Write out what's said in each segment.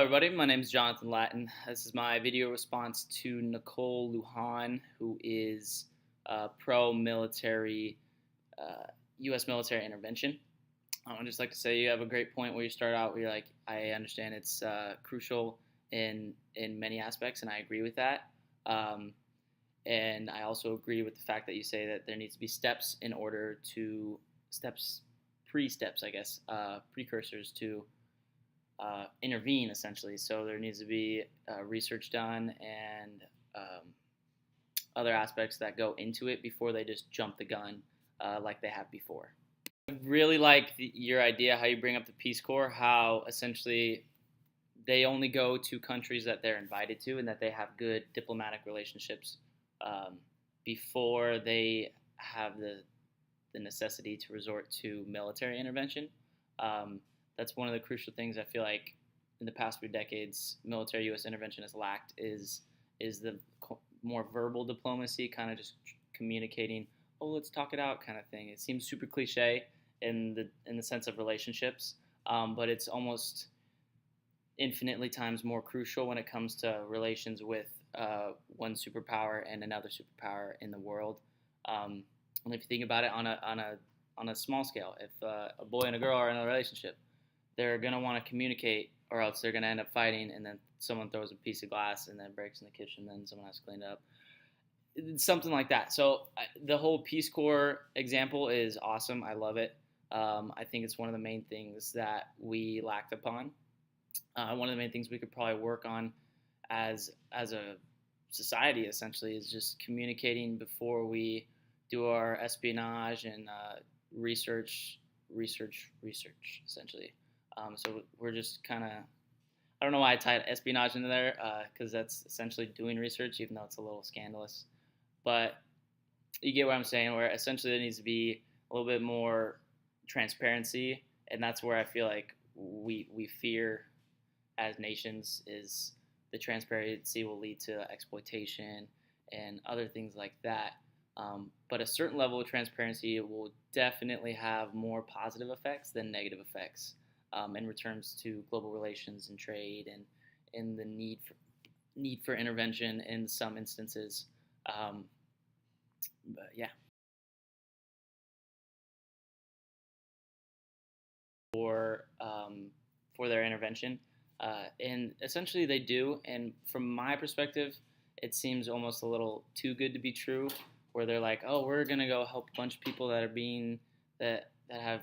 Hello everybody, my name is Jonathan Latin. This is my video response to Nicole Lujan, who is pro-military, U.S. military intervention. I would just like to say you have a great point where you start out where you're like, I understand it's crucial in many aspects, and I agree with that. And I also agree with the fact that you say that there needs to be steps in order to pre-steps, I guess, precursors to intervene essentially. So there needs to be research done and other aspects that go into it before they just jump the gun like they have before. I really like your idea, how you bring up the Peace Corps, how essentially they only go to countries that they're invited to and that they have good diplomatic relationships before they have the necessity to resort to military intervention. That's one of the crucial things I feel like in the past few decades military U.S. intervention has lacked is the more verbal diplomacy, kind of just communicating, oh, let's talk it out kind of thing. It seems super cliche in the sense of relationships, but it's almost infinitely times more crucial when it comes to relations with one superpower and another superpower in the world. And if you think about it on a small scale, if a boy and a girl are in a relationship, they're going to want to communicate, or else they're going to end up fighting, and then someone throws a piece of glass and then breaks in the kitchen, and then someone has to clean it up. Something like that. So the whole Peace Corps example is awesome. I love it. I think it's one of the main things that we lacked upon. One of the main things we could probably work on as a society, essentially, is just communicating before we do our espionage and research, essentially. So we're just kind of, I don't know why I tied espionage into there, because that's essentially doing research, even though it's a little scandalous. But you get what I'm saying, where essentially there needs to be a little bit more transparency, and that's where I feel like we fear as nations is the transparency will lead to exploitation and other things like that. But a certain level of transparency will definitely have more positive effects than negative effects in returns to global relations and trade and in the need for intervention in some instances. But yeah, for their intervention, and essentially they do. And from my perspective, it seems almost a little too good to be true, where they're like, oh, we're gonna go help a bunch of people that are being that have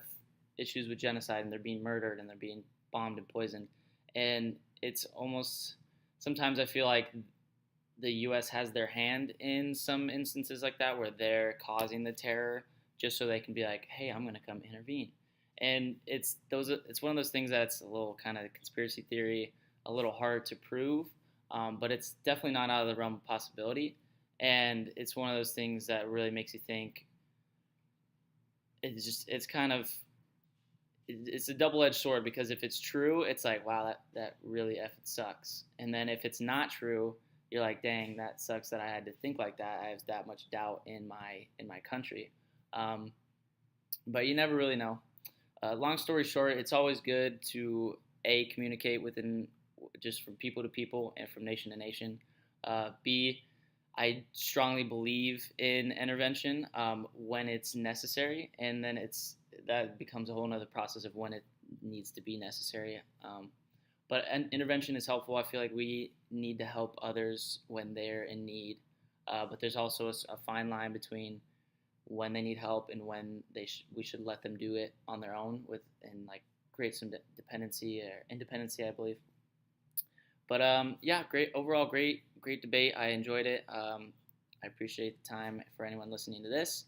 issues with genocide, and they're being murdered and they're being bombed and poisoned. And it's almost, sometimes I feel like the U.S. has their hand in some instances like that, where they're causing the terror just so they can be like, hey, I'm going to come intervene. And it's one of those things that's a little kind of conspiracy theory, a little hard to prove, but it's definitely not out of the realm of possibility. And it's one of those things that really makes you think. It's a double-edged sword, because if it's true, it's like, wow, that really effing sucks. And then if it's not true, you're like, dang, that sucks that I had to think like that. I have that much doubt in my country. But you never really know. Long story short, it's always good to communicate within, just from people to people and from nation to nation. B, I strongly believe in intervention when it's necessary, and then that becomes a whole other process of when it needs to be necessary. But intervention is helpful. I feel like we need to help others when they're in need, but there's also a fine line between when they need help and when we should let them do it on their own and like create some dependency or independency, I believe. But yeah, great debate. I enjoyed it. I appreciate the time for anyone listening to this.